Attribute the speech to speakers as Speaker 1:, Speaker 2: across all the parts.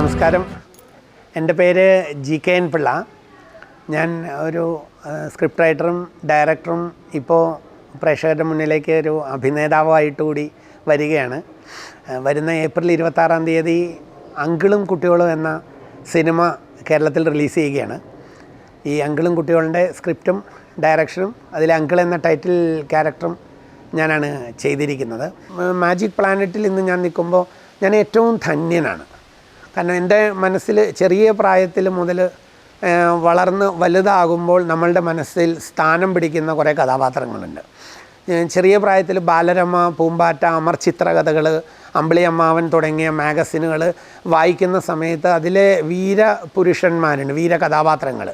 Speaker 1: നമസ്കാരം. എൻ്റെ പേര് GKN പിള്ള. ഞാൻ ഒരു സ്ക്രിപ്റ്റ് റൈറ്ററും ഡയറക്ടറും ഇപ്പോൾ പ്രേക്ഷകരുടെ മുന്നിലേക്ക് ഒരു അഭിനേതാവായിട്ട് കൂടി വരികയാണ്. വരുന്ന ഏപ്രിൽ 26-ാം തീയതി അങ്കിളും കുട്ടികളും എന്ന സിനിമ കേരളത്തിൽ റിലീസ് ചെയ്യുകയാണ്. ഈ അങ്കിളും കുട്ടികളുടെ സ്ക്രിപ്റ്റും ഡയറക്ഷനും അതിൽ അങ്കിൾ എന്ന ടൈറ്റിൽ ക്യാരക്ടറും ഞാനാണ് ചെയ്തിരിക്കുന്നത്. മാജിക് പ്ലാനറ്റിൽ ഇന്ന് ഞാൻ നിൽക്കുമ്പോൾ ഞാൻ ഏറ്റവും ധന്യനാണ്. കാരണം എൻ്റെ മനസ്സിൽ ചെറിയ പ്രായത്തിൽ മുതൽ വളർന്ന് വലുതാകുമ്പോൾ നമ്മളുടെ മനസ്സിൽ സ്ഥാനം പിടിക്കുന്ന കുറേ കഥാപാത്രങ്ങളുണ്ട്. ചെറിയ പ്രായത്തിൽ ബാലരമ, പൂമ്പാറ്റ, അമർ ചിത്രകഥകൾ, അമ്പിളി അമ്മാവൻ തുടങ്ങിയ മാഗസിനുകൾ വായിക്കുന്ന സമയത്ത് അതിലെ വീരപുരുഷന്മാരുണ്ട്, വീര കഥാപാത്രങ്ങൾ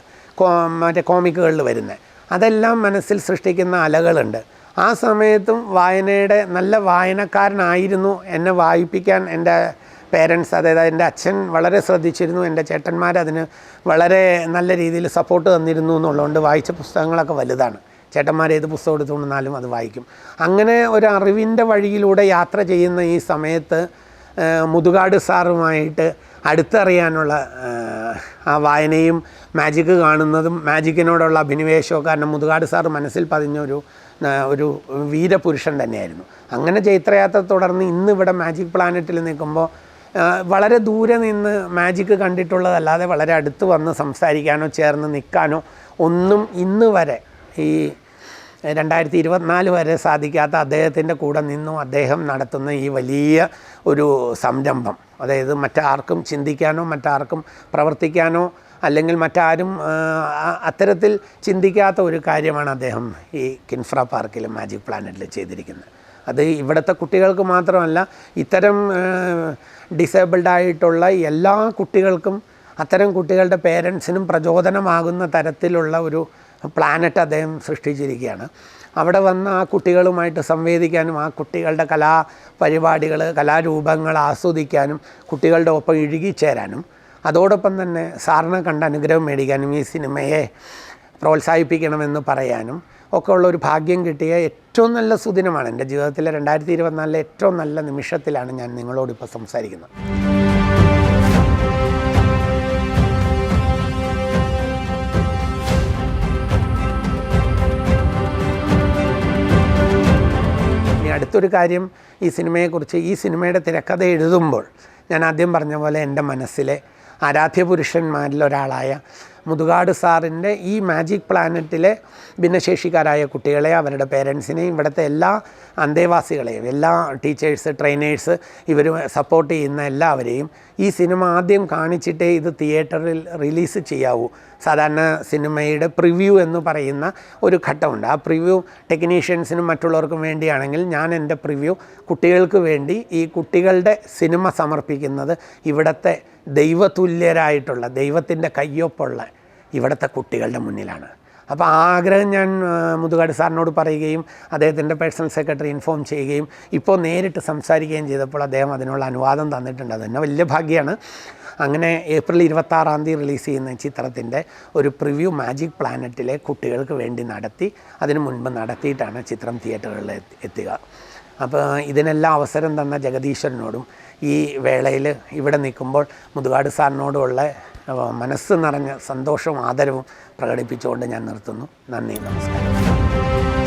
Speaker 1: മറ്റേ കോമിക്കുകളിൽ വരുന്നത്, അതെല്ലാം മനസ്സിൽ സൃഷ്ടിക്കുന്ന അലകളുണ്ട്. ആ സമയത്തും വായനയുടെ നല്ല വായനക്കാരനായിരുന്നു. എന്നെ വായിപ്പിക്കാൻ എൻ്റെ പേരൻസ്, അതായത് എൻ്റെ അച്ഛൻ വളരെ ശ്രദ്ധിച്ചിരുന്നു. എൻ്റെ ചേട്ടന്മാരതിന് വളരെ നല്ല രീതിയിൽ സപ്പോർട്ട് തന്നിരുന്നു എന്നുള്ളതുകൊണ്ട് വായിച്ച പുസ്തകങ്ങളൊക്കെ വലുതാണ്. ചേട്ടന്മാർ ഏത് പുസ്തകം എടുത്തുകൊണ്ടാലും അത് വായിക്കും. അങ്ങനെ ഒരു അറിവിൻ്റെ വഴിയിലൂടെ യാത്ര ചെയ്യുന്ന ഈ സമയത്ത് മുതുകാട് സാറുമായിട്ട് അടുത്തറിയാനുള്ള ആ വായനയും മാജിക് കാണുന്നതും മാജിക്കിനോടുള്ള അഭിനിവേശവും, കാരണം മുതുകാട് സാറ് മനസ്സിൽ പതിഞ്ഞൊരു വീരപുരുഷൻ തന്നെയായിരുന്നു. അങ്ങനെ ചൈത്രയാത്ര തുടർന്ന് ഇന്നിവിടെ മാജിക് പ്ലാനറ്റിൽ നിൽക്കുമ്പോൾ വളരെ ദൂരെ നിന്ന് മാജിക് കണ്ടിട്ടുള്ളതല്ലാതെ വളരെ അടുത്ത് വന്ന് സംസാരിക്കാനോ ചേർന്ന് നിൽക്കാനോ ഒന്നും ഇന്ന് വരെ ഈ 2024 വരെ സാധിക്കാത്ത അദ്ദേഹത്തിൻ്റെ കൂടെ നിന്നും അദ്ദേഹം നടത്തുന്ന ഈ വലിയ ഒരു സംരംഭം, അതായത് മറ്റാർക്കും ചിന്തിക്കാനോ മറ്റാർക്കും പ്രവർത്തിക്കാനോ അല്ലെങ്കിൽ മറ്റാരും അത്തരത്തിൽ ചിന്തിക്കാത്ത ഒരു കാര്യമാണ് അദ്ദേഹം ഈ കിൻഫ്ര പാർക്കിൽ മാജിക് പ്ലാനറ്റിൽ ചെയ്തിരിക്കുന്നത്. അത് ഇവിടുത്തെ കുട്ടികൾക്ക് മാത്രമല്ല, ഇത്തരം ഡിസേബിൾഡായിട്ടുള്ള എല്ലാ കുട്ടികൾക്കും അത്തരം കുട്ടികളുടെ പേരൻസിനും പ്രചോദനമാകുന്ന തരത്തിലുള്ള ഒരു പ്ലാനറ്റ് അദ്ദേഹം സൃഷ്ടിച്ചിരിക്കുകയാണ്. അവിടെ വന്ന് ആ കുട്ടികളുമായിട്ട് സംവേദിക്കാനും ആ കുട്ടികളുടെ കലാപരിപാടികൾ, കലാരൂപങ്ങൾ ആസ്വദിക്കാനും കുട്ടികളുടെ ഒപ്പം ഇഴുകിച്ചേരാനും അതോടൊപ്പം തന്നെ സാറിനെ കണ്ട് അനുഗ്രഹം മേടിക്കാനും ഈ സിനിമയെ പ്രോത്സാഹിപ്പിക്കണമെന്ന് പറയാനും ഒക്കെ ഉള്ളൊരു ഭാഗ്യം കിട്ടിയ ഏറ്റവും നല്ല സുദിനമാണ്. എൻ്റെ ജീവിതത്തിലെ 2024 ഏറ്റവും നല്ല നിമിഷത്തിലാണ് ഞാൻ നിങ്ങളോടിപ്പോൾ സംസാരിക്കുന്നത്. ഇനി അടുത്തൊരു കാര്യം ഈ സിനിമയെക്കുറിച്ച്, ഈ സിനിമയുടെ തിരക്കഥ എഴുതുമ്പോൾ ഞാൻ ആദ്യം പറഞ്ഞ പോലെ എൻ്റെ മനസ്സിലെ ആരാധ്യപുരുഷന്മാരിൽ ഒരാളായ മുതുകാട് സാറിൻ്റെ ഈ മാജിക് പ്ലാനറ്റിലെ ഭിന്നശേഷിക്കാരായ കുട്ടികളെ, അവരുടെ പേരൻസിനെയും ഇവിടുത്തെ എല്ലാ അന്തേവാസികളെയും, എല്ലാ ടീച്ചേഴ്സ്, ട്രെയിനേഴ്സ്, ഇവർ സപ്പോർട്ട് ചെയ്യുന്ന എല്ലാവരെയും ഈ സിനിമ ആദ്യം കാണിച്ചിട്ടേ ഇത് തിയേറ്ററിൽ റിലീസ് ചെയ്യാവൂ. സാധാരണ സിനിമയുടെ പ്രിവ്യൂ എന്ന് പറയുന്ന ഒരു ഘട്ടമുണ്ട്. ആ പ്രിവ്യൂ ടെക്നീഷ്യൻസിനും മറ്റുള്ളവർക്കും വേണ്ടിയാണെങ്കിൽ ഞാൻ എൻ്റെ പ്രിവ്യൂ കുട്ടികൾക്ക് വേണ്ടി ഈ കുട്ടികളുടെ സിനിമ സമർപ്പിക്കുന്നത് ഇവിടുത്തെ ദൈവതുല്യരായിട്ടുള്ള, ദൈവത്തിൻ്റെ കയ്യൊപ്പുള്ള ഇവിടുത്തെ കുട്ടികളുടെ മുന്നിലാണ്. അപ്പോൾ ആ ആഗ്രഹം ഞാൻ മുതുകാട് സാറിനോട് പറയുകയും അദ്ദേഹത്തിൻ്റെ പേഴ്സണൽ സെക്രട്ടറി ഇൻഫോം ചെയ്യുകയും ഇപ്പോൾ നേരിട്ട് സംസാരിക്കുകയും ചെയ്തപ്പോൾ അദ്ദേഹം അതിനുള്ള അനുവാദം തന്നിട്ടുണ്ട്. അത് തന്നെ വലിയ ഭാഗ്യമാണ്. അങ്ങനെ ഏപ്രിൽ 26-ാം തീയതി റിലീസ് ചെയ്യുന്ന ചിത്രത്തിൻ്റെ ഒരു പ്രിവ്യൂ മാജിക് പ്ലാനറ്റിലെ കുട്ടികൾക്ക് വേണ്ടി നടത്തി, അതിനു മുൻപ് നടത്തിയിട്ടാണ് ചിത്രം തിയേറ്ററുകളിൽ എത്തുക. അപ്പോൾ ഇതിനെല്ലാം അവസരം തന്ന ജഗദീശ്വരനോടും ഈ വേളയിൽ ഇവിടെ നിൽക്കുമ്പോൾ മുതുകാട് സാറിനോടുള്ള മനസ്സ് നിറഞ്ഞ സന്തോഷവും ആദരവും പ്രകടിപ്പിച്ചുകൊണ്ട് ഞാൻ നിർത്തുന്നു. നന്ദി, നമസ്കാരം.